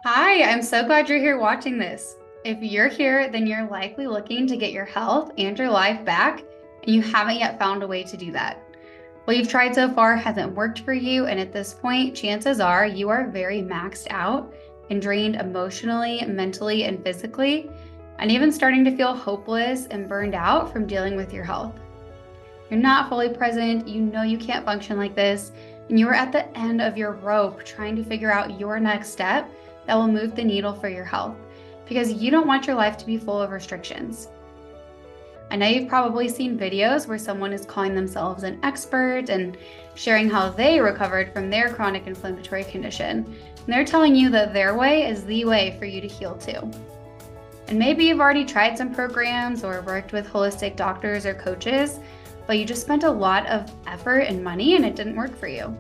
Hi, I'm so glad you're here watching this. If you're here, then you're likely looking to get your health and your life back, and you haven't yet found a way to do that. What you've tried so far hasn't worked for you, and at this point, chances are you are very maxed out and drained emotionally, mentally, and physically, and even starting to feel hopeless and burned out from dealing with your health. You're not fully present, you know you can't function like this, and you are at the end of your rope trying to figure out your next step that will move the needle for your health because you don't want your life to be full of restrictions. I know you've probably seen videos where someone is calling themselves an expert and sharing how they recovered from their chronic inflammatory condition. And they're telling you that their way is the way for you to heal too. And maybe you've already tried some programs or worked with holistic doctors or coaches, but you just spent a lot of effort and money and it didn't work for you.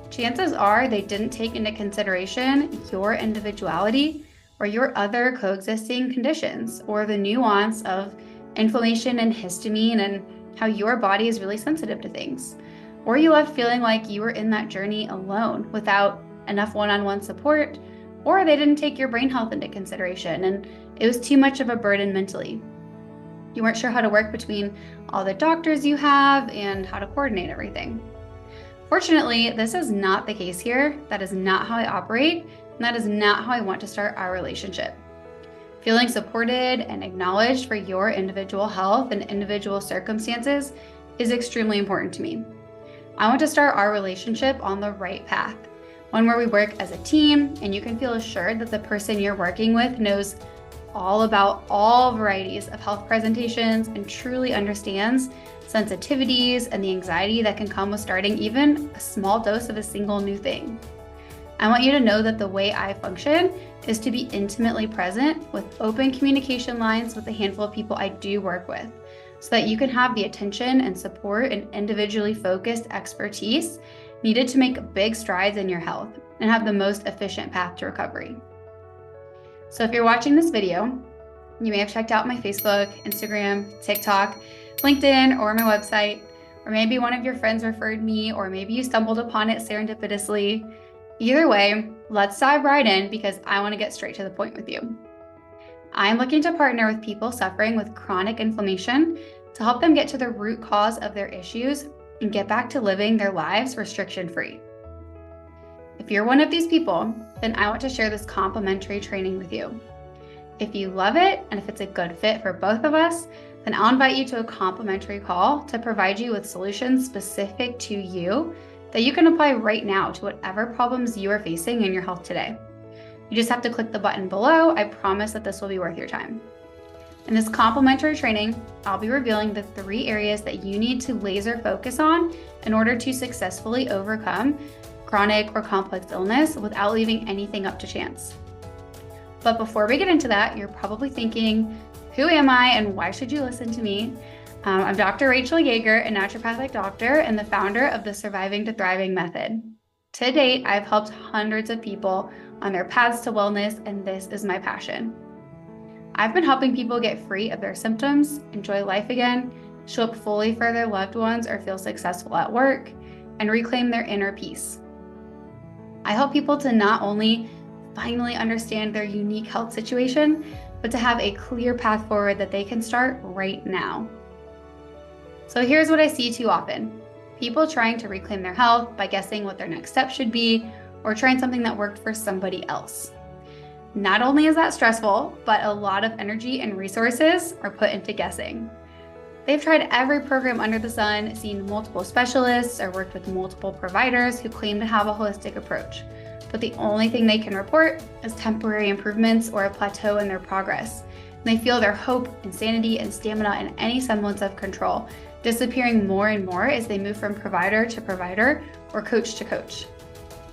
Chances are they didn't take into consideration your individuality or your other coexisting conditions or the nuance of inflammation and histamine and how your body is really sensitive to things. Or you left feeling like you were in that journey alone without enough one-on-one support, or they didn't take your brain health into consideration and it was too much of a burden mentally. You weren't sure how to work between all the doctors you have and how to coordinate everything. Fortunately, this is not the case here. That is not how I operate, and that is not how I want to start our relationship. Feeling supported and acknowledged for your individual health and individual circumstances is extremely important to me. I want to start our relationship on the right path, one where we work as a team and you can feel assured that the person you're working with knows all about all varieties of health presentations and truly understands sensitivities and the anxiety that can come with starting even a small dose of a single new thing. I want you to know that the way I function is to be intimately present with open communication lines with the handful of people I do work with, so that you can have the attention and support and individually focused expertise needed to make big strides in your health and have the most efficient path to recovery. So if you're watching this video, you may have checked out my Facebook, Instagram, TikTok, LinkedIn, or my website, or maybe one of your friends referred me, or maybe you stumbled upon it serendipitously. Either way, let's dive right in because I want to get straight to the point with you. I'm looking to partner with people suffering with chronic inflammation to help them get to the root cause of their issues and get back to living their lives restriction-free. If you're one of these people, then I want to share this complimentary training with you. If you love it and if it's a good fit for both of us, then I'll invite you to a complimentary call to provide you with solutions specific to you that you can apply right now to whatever problems you are facing in your health today. You just have to click the button below. I promise that this will be worth your time. In this complimentary training, I'll be revealing the 3 areas that you need to laser focus on in order to successfully overcome chronic or complex illness without leaving anything up to chance. But before we get into that, you're probably thinking, who am I and why should you listen to me? I'm Dr. Rachel Yeager, a naturopathic doctor and the founder of the Surviving to Thriving method. To date, I've helped hundreds of people on their paths to wellness, and this is my passion. I've been helping people get free of their symptoms, enjoy life again, show up fully for their loved ones or feel successful at work, and reclaim their inner peace. I help people to not only finally understand their unique health situation, but to have a clear path forward that they can start right now. So here's what I see too often. People trying to reclaim their health by guessing what their next step should be or trying something that worked for somebody else. Not only is that stressful, but a lot of energy and resources are put into guessing. They've tried every program under the sun, seen multiple specialists, or worked with multiple providers who claim to have a holistic approach. But the only thing they can report is temporary improvements or a plateau in their progress. And they feel their hope, insanity, and stamina and any semblance of control disappearing more and more as they move from provider to provider or coach to coach.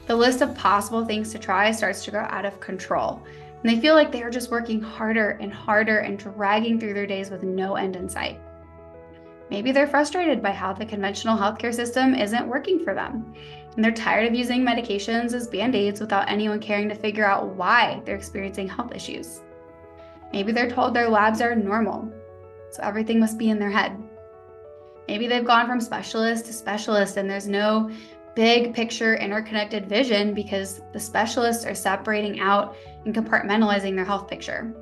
The list of possible things to try starts to grow out of control, and they feel like they are just working harder and harder and dragging through their days with no end in sight. Maybe they're frustrated by how the conventional healthcare system isn't working for them, and they're tired of using medications as band-aids without anyone caring to figure out why they're experiencing health issues. Maybe they're told their labs are normal, so everything must be in their head. Maybe they've gone from specialist to specialist and there's no big picture interconnected vision because the specialists are separating out and compartmentalizing their health picture.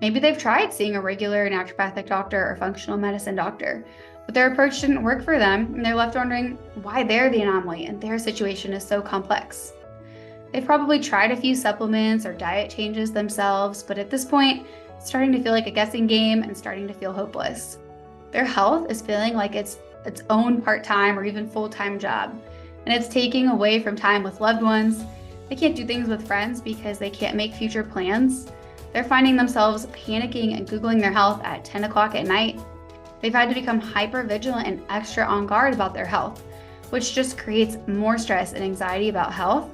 Maybe they've tried seeing a regular naturopathic doctor or functional medicine doctor, but their approach didn't work for them, and they're left wondering why they're the anomaly and their situation is so complex. They've probably tried a few supplements or diet changes themselves, but at this point, it's starting to feel like a guessing game and starting to feel hopeless. Their health is feeling like it's its own part-time or even full-time job, and it's taking away from time with loved ones. They can't do things with friends because they can't make future plans. They're finding themselves panicking and Googling their health at 10 o'clock at night. They've had to become hyper vigilant and extra on guard about their health, which just creates more stress and anxiety about health.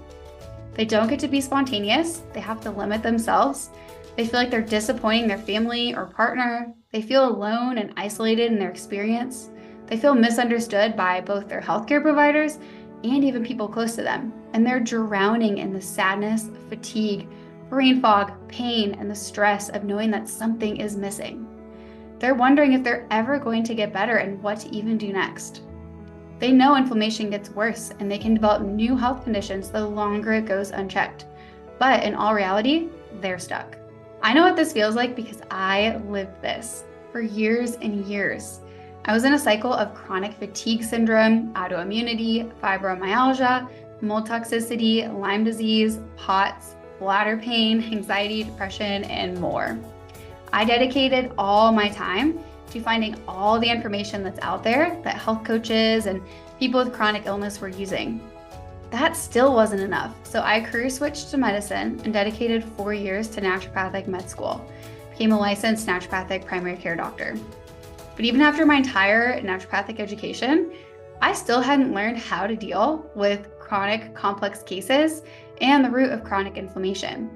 They don't get to be spontaneous. They have to limit themselves. They feel like they're disappointing their family or partner. They feel alone and isolated in their experience. They feel misunderstood by both their healthcare providers and even people close to them. And they're drowning in the sadness, fatigue, brain fog, pain, and the stress of knowing that something is missing. They're wondering if they're ever going to get better and what to even do next. They know inflammation gets worse and they can develop new health conditions the longer it goes unchecked. But in all reality, they're stuck. I know what this feels like because I lived this for years and years. I was in a cycle of chronic fatigue syndrome, autoimmunity, fibromyalgia, mold toxicity, Lyme disease, POTS, bladder pain, anxiety, depression, and more. I dedicated all my time to finding all the information that's out there that health coaches and people with chronic illness were using. That still wasn't enough, so I career switched to medicine and dedicated 4 years to naturopathic med school, became a licensed naturopathic primary care doctor. But even after my entire naturopathic education, I still hadn't learned how to deal with chronic complex cases and the root of chronic inflammation.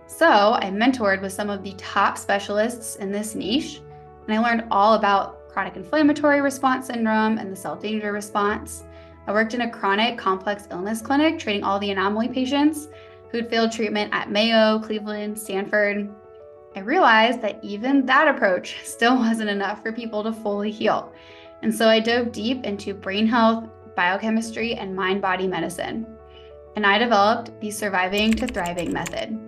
So I mentored with some of the top specialists in this niche, and I learned all about chronic inflammatory response syndrome and the cell danger response. I worked in a chronic complex illness clinic, treating all the anomaly patients who'd failed treatment at Mayo, Cleveland, Stanford. I realized that even that approach still wasn't enough for people to fully heal. And so I dove deep into brain health, biochemistry, and mind-body medicine. And I developed the Surviving to Thriving method.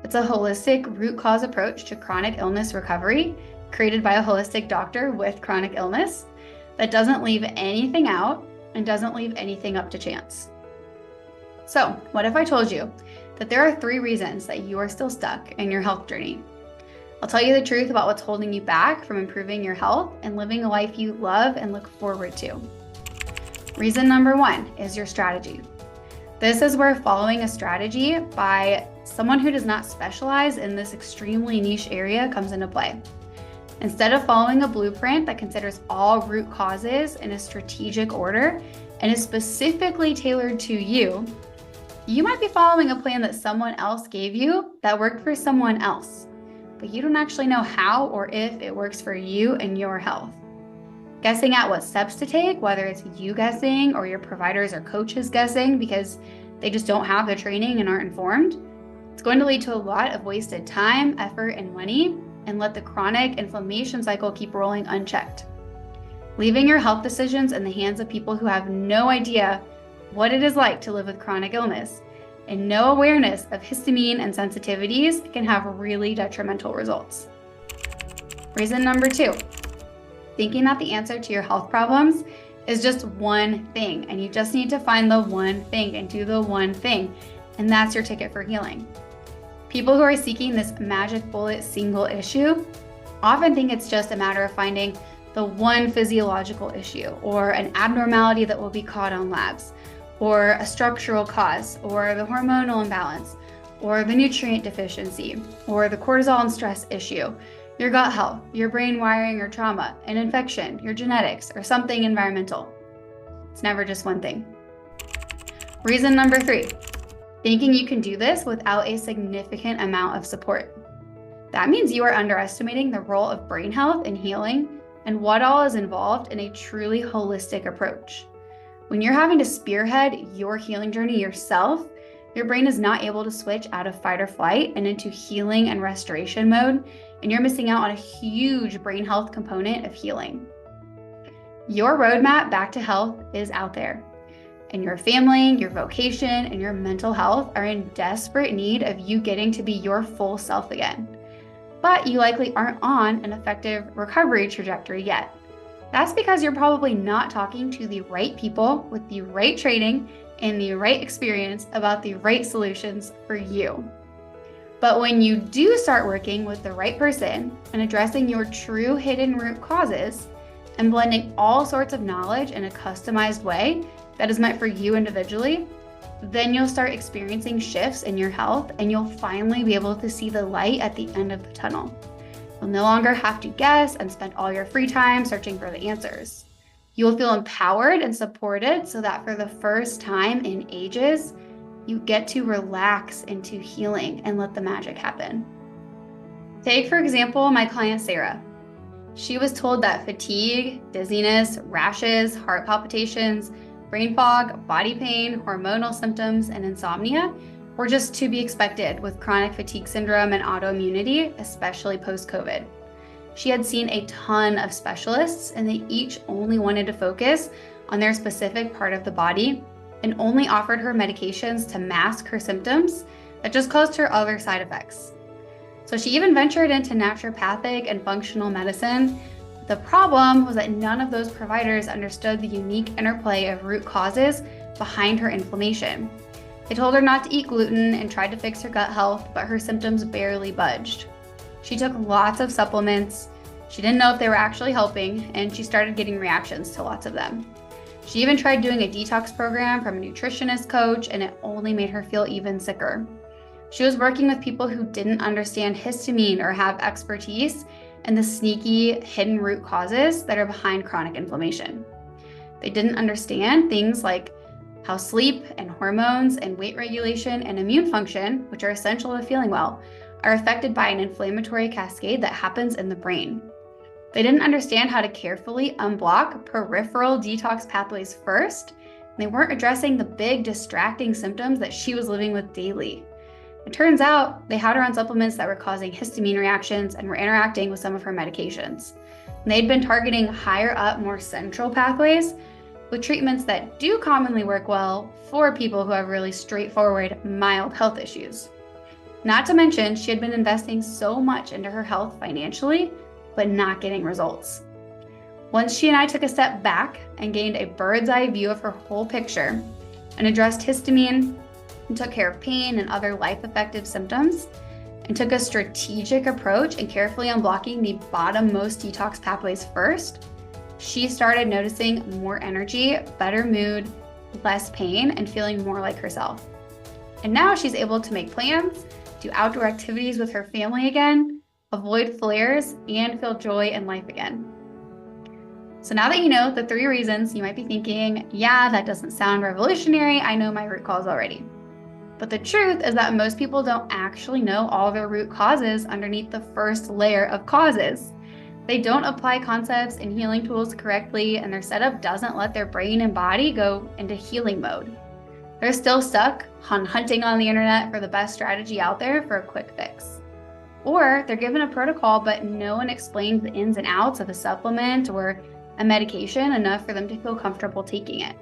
It's a holistic root cause approach to chronic illness recovery, created by a holistic doctor with chronic illness that doesn't leave anything out and doesn't leave anything up to chance. So, what if I told you that there are 3 reasons that you are still stuck in your health journey? I'll tell you the truth about what's holding you back from improving your health and living a life you love and look forward to. Reason number 1 is your strategy. This is where following a strategy by someone who does not specialize in this extremely niche area comes into play. Instead of following a blueprint that considers all root causes in a strategic order and is specifically tailored to you, you might be following a plan that someone else gave you that worked for someone else, but you don't actually know how or if it works for you and your health. Guessing at what steps to take, whether it's you guessing or your providers or coaches guessing because they just don't have the training and aren't informed, it's going to lead to a lot of wasted time, effort, and money, and let the chronic inflammation cycle keep rolling unchecked. Leaving your health decisions in the hands of people who have no idea what it is like to live with chronic illness and no awareness of histamine and sensitivities can have really detrimental results. Reason number 2, thinking that the answer to your health problems is just one thing, and you just need to find the one thing and do the one thing, and that's your ticket for healing. People who are seeking this magic bullet single issue often think it's just a matter of finding the one physiological issue or an abnormality that will be caught on labs, or a structural cause, or the hormonal imbalance, or the nutrient deficiency, or the cortisol and stress issue, your gut health, your brain wiring or trauma, an infection, your genetics, or something environmental. It's never just one thing. Reason number 3, thinking you can do this without a significant amount of support. That means you are underestimating the role of brain health and healing and what all is involved in a truly holistic approach. When you're having to spearhead your healing journey yourself, your brain is not able to switch out of fight or flight and into healing and restoration mode, and you're missing out on a huge brain health component of healing. Your roadmap back to health is out there. And your family, your vocation, and your mental health are in desperate need of you getting to be your full self again. But you likely aren't on an effective recovery trajectory yet. That's because you're probably not talking to the right people with the right training and the right experience about the right solutions for you. But when you do start working with the right person and addressing your true hidden root causes and blending all sorts of knowledge in a customized way that is meant for you individually, then you'll start experiencing shifts in your health and you'll finally be able to see the light at the end of the tunnel. You'll no longer have to guess and spend all your free time searching for the answers. You'll feel empowered and supported so that for the first time in ages, you get to relax into healing and let the magic happen. Take, for example, my client Sarah. She was told that fatigue, dizziness, rashes, heart palpitations, brain fog, body pain, hormonal symptoms, and insomnia were just to be expected with chronic fatigue syndrome and autoimmunity, especially post-COVID. She had seen a ton of specialists, and they each only wanted to focus on their specific part of the body and only offered her medications to mask her symptoms that just caused her other side effects. So she even ventured into naturopathic and functional medicine. The problem was that none of those providers understood the unique interplay of root causes behind her inflammation. They told her not to eat gluten and tried to fix her gut health, but her symptoms barely budged. She took lots of supplements. She didn't know if they were actually helping, and she started getting reactions to lots of them. She even tried doing a detox program from a nutritionist coach, and it only made her feel even sicker. She was working with people who didn't understand histamine or have expertise and the sneaky hidden root causes that are behind chronic inflammation. They didn't understand things like how sleep and hormones and weight regulation and immune function, which are essential to feeling well, are affected by an inflammatory cascade that happens in the brain. They didn't understand how to carefully unblock peripheral detox pathways first, and they weren't addressing the big distracting symptoms that she was living with daily. It turns out they had her on supplements that were causing histamine reactions and were interacting with some of her medications. And they'd been targeting higher up, more central pathways with treatments that do commonly work well for people who have really straightforward, mild health issues. Not to mention, she had been investing so much into her health financially, but not getting results. Once she and I took a step back and gained a bird's eye view of her whole picture and addressed histamine and took care of pain and other life-affective symptoms, and took a strategic approach in carefully unblocking the bottom-most detox pathways first, she started noticing more energy, better mood, less pain, and feeling more like herself. And now she's able to make plans, do outdoor activities with her family again, avoid flares, and feel joy in life again. So now that you know the 3 reasons, you might be thinking, yeah, that doesn't sound revolutionary. I know my root cause already. But the truth is that most people don't actually know all their root causes underneath the first layer of causes. They don't apply concepts and healing tools correctly, and their setup doesn't let their brain and body go into healing mode. They're still stuck hunting on the internet for the best strategy out there for a quick fix. Or they're given a protocol, but no one explains the ins and outs of a supplement or a medication enough for them to feel comfortable taking it.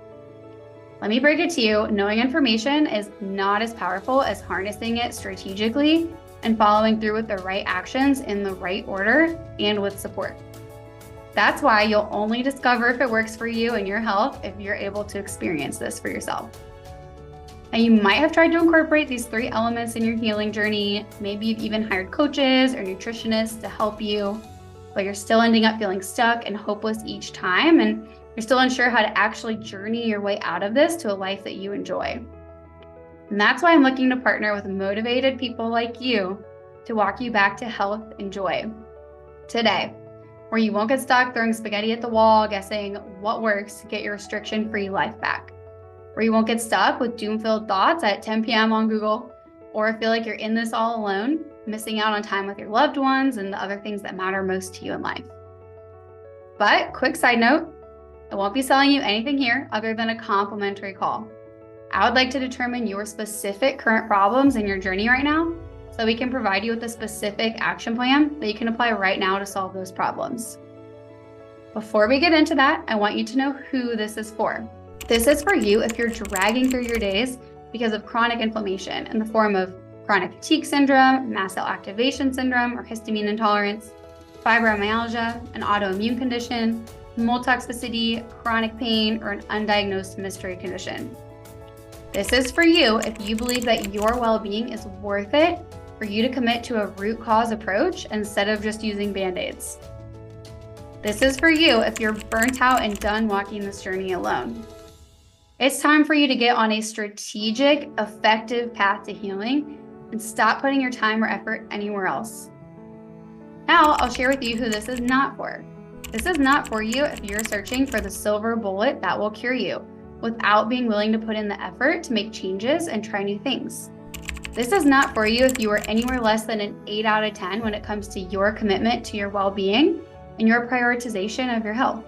Let me break it to you, knowing information is not as powerful as harnessing it strategically and following through with the right actions in the right order and with support. That's why you'll only discover if it works for you and your health if you're able to experience this for yourself. And you might have tried to incorporate these 3 elements in your healing journey. Maybe you've even hired coaches or nutritionists to help you, but you're still ending up feeling stuck and hopeless each time, and you're still unsure how to actually journey your way out of this to a life that you enjoy. And that's why I'm looking to partner with motivated people like you to walk you back to health and joy today, where you won't get stuck throwing spaghetti at the wall, guessing what works to get your restriction-free life back, where you won't get stuck with doom-filled thoughts at 10 p.m. on Google, or feel like you're in this all alone, missing out on time with your loved ones and the other things that matter most to you in life. But quick side note, I won't be selling you anything here other than a complimentary call. I would like to determine your specific current problems in your journey right now, so we can provide you with a specific action plan that you can apply right now to solve those problems. Before we get into that, I want you to know who this is for. This is for you if you're dragging through your days because of chronic inflammation in the form of chronic fatigue syndrome, mast cell activation syndrome, or histamine intolerance, fibromyalgia, an autoimmune condition, mold toxicity, chronic pain, or an undiagnosed mystery condition. This is for you if you believe that your well-being is worth it for you to commit to a root cause approach instead of just using Band-Aids. This is for you if you're burnt out and done walking this journey alone. It's time for you to get on a strategic, effective path to healing and stop putting your time or effort anywhere else. Now, I'll share with you who this is not for. This is not for you if you're searching for the silver bullet that will cure you without being willing to put in the effort to make changes and try new things. This is not for you if you are anywhere less than an 8 out of 10 when it comes to your commitment to your well-being and your prioritization of your health.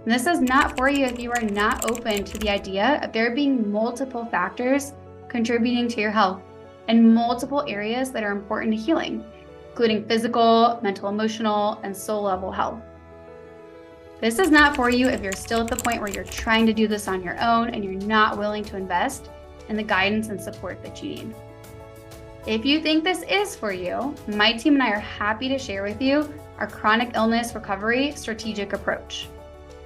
And this is not for you if you are not open to the idea of there being multiple factors contributing to your health and multiple areas that are important to healing, including physical, mental, emotional, and soul level health. This is not for you if you're still at the point where you're trying to do this on your own and you're not willing to invest in the guidance and support that you need. If you think this is for you, my team and I are happy to share with you our chronic illness recovery strategic approach.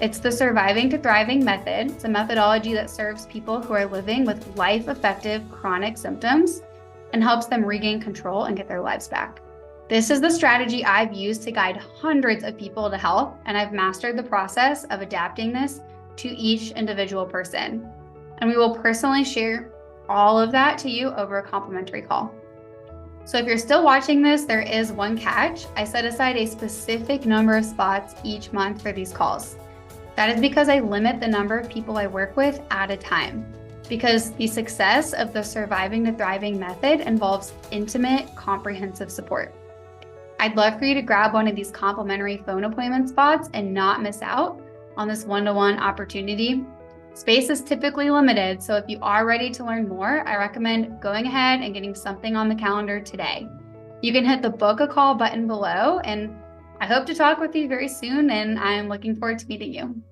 It's the Surviving to Thriving method. It's a methodology that serves people who are living with life-effective chronic symptoms and helps them regain control and get their lives back. This is the strategy I've used to guide hundreds of people to health, and I've mastered the process of adapting this to each individual person. And we will personally share all of that to you over a complimentary call. So if you're still watching this, there is one catch. I set aside a specific number of spots each month for these calls. That is because I limit the number of people I work with at a time, because the success of the Surviving to Thriving method involves intimate, comprehensive support. I'd love for you to grab one of these complimentary phone appointment spots and not miss out on this one-to-one opportunity. Space is typically limited, so if you are ready to learn more, I recommend going ahead and getting something on the calendar today. You can hit the book a call button below, and I hope to talk with you very soon, and I'm looking forward to meeting you.